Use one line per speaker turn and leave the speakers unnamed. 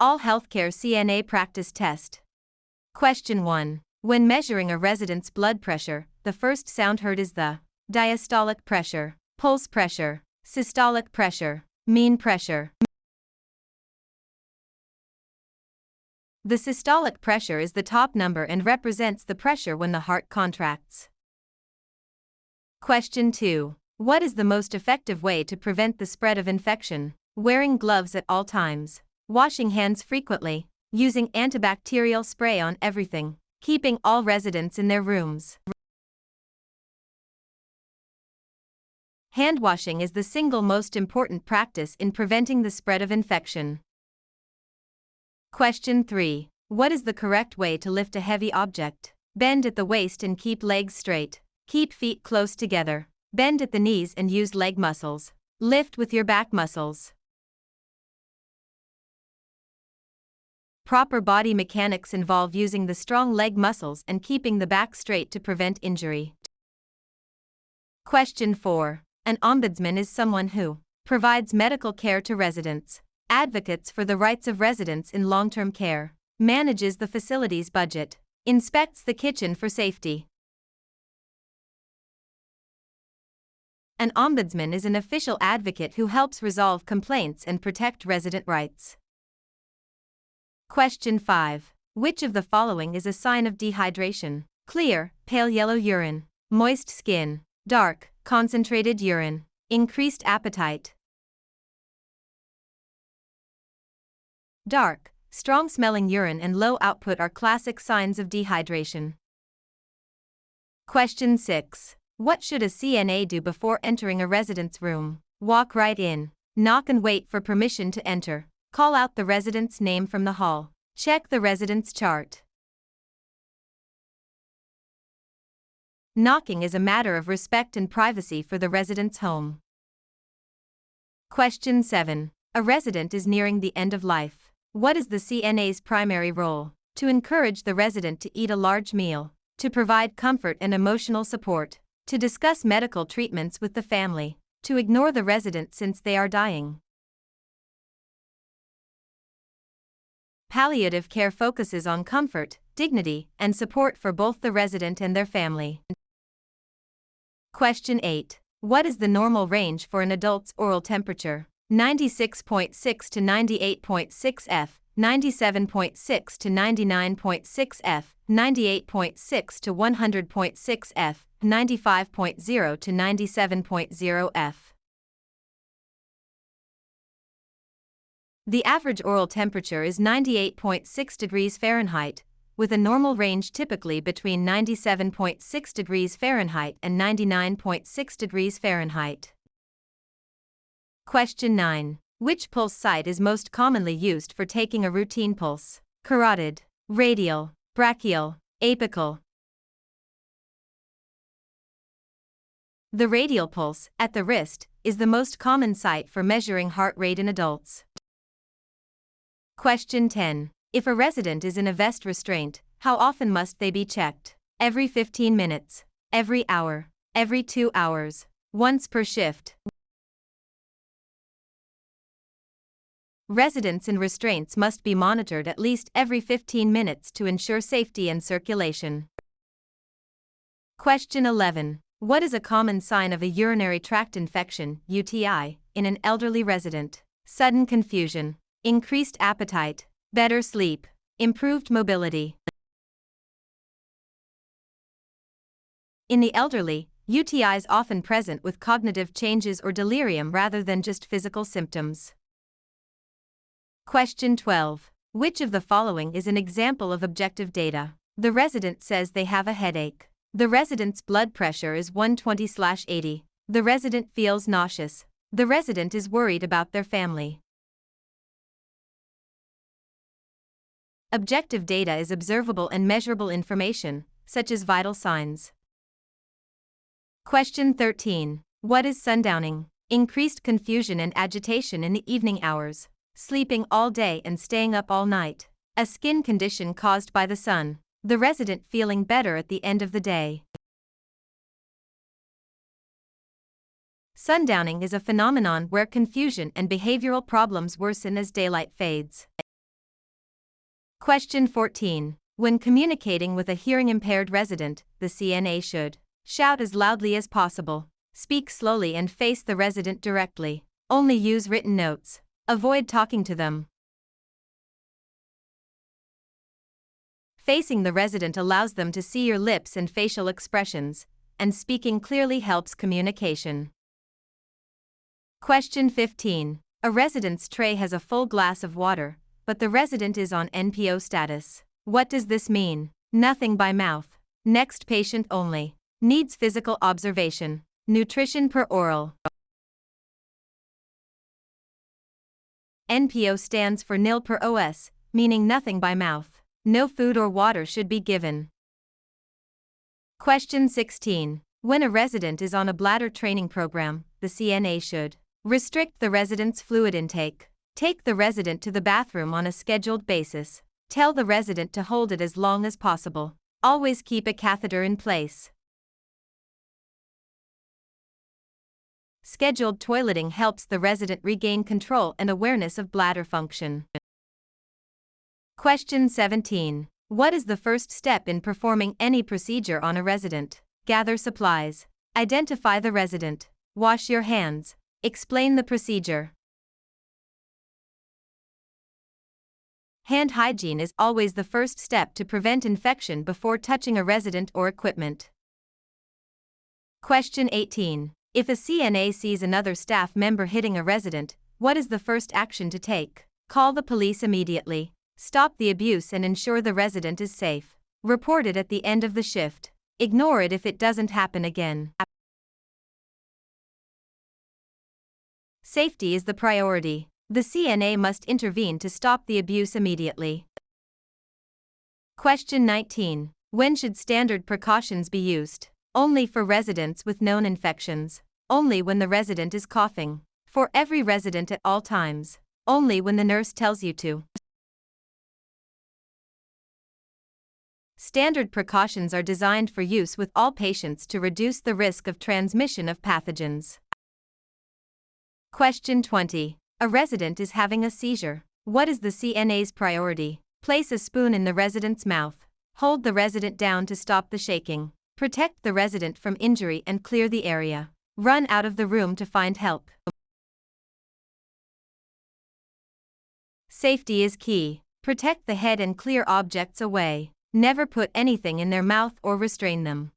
All Healthcare CNA Practice Test. Question 1. When measuring a resident's blood pressure, the first sound heard is the diastolic pressure, pulse pressure, systolic pressure, mean pressure. The systolic pressure is the top number and represents the pressure when the heart contracts. Question 2. What is the most effective way to prevent the spread of infection? Wearing gloves at all times, washing hands frequently, using antibacterial spray on everything, keeping all residents in their rooms. Hand washing is the single most important practice in preventing the spread of infection. Question 3. What is the correct way to lift a heavy object? Bend at the waist and keep legs straight. Keep feet close together. Bend at the knees and use leg muscles. Lift with your back muscles. Proper body mechanics involve using the strong leg muscles and keeping the back straight to prevent injury. Question 4. An ombudsman is someone who provides medical care to residents, advocates for the rights of residents in long-term care, manages the facility's budget, inspects the kitchen for safety. An ombudsman is an official advocate who helps resolve complaints and protect resident rights. Question 5. Which of the following is a sign of dehydration? Clear, pale yellow urine, moist skin, dark, concentrated urine, increased appetite. Dark, strong-smelling urine and low output are classic signs of dehydration. Question 6. What should a CNA do before entering a resident's room? Walk right in, knock and wait for permission to enter, call out the resident's name from the hall, check the resident's chart. Knocking is a matter of respect and privacy for the resident's home. Question 7. A resident is nearing the end of life. What is the CNA's primary role? To encourage the resident to eat a large meal, to provide comfort and emotional support, to discuss medical treatments with the family, to ignore the resident since they are dying. Palliative care focuses on comfort, dignity, and support for both the resident and their family. Question 8. What is the normal range for an adult's oral temperature? 96.6 to 98.6 F, 97.6 to 99.6 F, 98.6 to 100.6 F, 95.0 to 97.0 F. The average oral temperature is 98.6 degrees Fahrenheit, with a normal range typically between 97.6 degrees Fahrenheit and 99.6 degrees Fahrenheit. Question 9. Which pulse site is most commonly used for taking a routine pulse? Carotid, radial, brachial, apical. The radial pulse, at the wrist, is the most common site for measuring heart rate in adults. Question 10. If a resident is in a vest restraint, how often must they be checked? Every 15 minutes, every hour, every 2 hours, once per shift. Residents in restraints must be monitored at least every 15 minutes to ensure safety and circulation. Question 11. What is a common sign of a urinary tract infection, UTI, in an elderly resident? Sudden confusion, increased appetite, better sleep, improved mobility. In the elderly, UTI is often present with cognitive changes or delirium rather than just physical symptoms. Question 12. Which of the following is an example of objective data? The resident says they have a headache. The resident's blood pressure is 120/80. The resident feels nauseous. The resident is worried about their family. Objective data is observable and measurable information, such as vital signs. Question 13. What is sundowning? Increased confusion and agitation in the evening hours, sleeping all day and staying up all night, a skin condition caused by the sun, the resident feeling better at the end of the day. Sundowning is a phenomenon where confusion and behavioral problems worsen as daylight fades. Question 14. When communicating with a hearing-impaired resident, the CNA should shout as loudly as possible, speak slowly and face the resident directly. Only use written notes. Avoid talking to them. Facing the resident allows them to see your lips and facial expressions, and speaking clearly helps communication. Question 15. A resident's tray has a full glass of water, but the resident is on NPO status. What does this mean? Nothing by mouth. Next patient only. Needs physical observation. Nutrition per oral. NPO stands for nil per OS, meaning nothing by mouth. No food or water should be given. Question 16. When a resident is on a bladder training program, the CNA should restrict the resident's fluid intake. Take the resident to the bathroom on a scheduled basis. Tell the resident to hold it as long as possible. Always keep a catheter in place. Scheduled toileting helps the resident regain control and awareness of bladder function. Question 17. What is the first step in performing any procedure on a resident? Gather supplies. Identify the resident. Wash your hands. Explain the procedure. Hand hygiene is always the first step to prevent infection before touching a resident or equipment. Question 18. If a CNA sees another staff member hitting a resident, what is the first action to take? Call the police immediately. Stop the abuse and ensure the resident is safe. Report it at the end of the shift. Ignore it if it doesn't happen again. Safety is the priority. The CNA must intervene to stop the abuse immediately. Question 19. When should standard precautions be used? Only for residents with known infections. Only when the resident is coughing. For every resident at all times. Only when the nurse tells you to. Standard precautions are designed for use with all patients to reduce the risk of transmission of pathogens. Question 20. A resident is having a seizure. What is the CNA's priority? Place a spoon in the resident's mouth. Hold the resident down to stop the shaking. Protect the resident from injury and clear the area. Run out of the room to find help. Safety is key. Protect the head and clear objects away. Never put anything in their mouth or restrain them.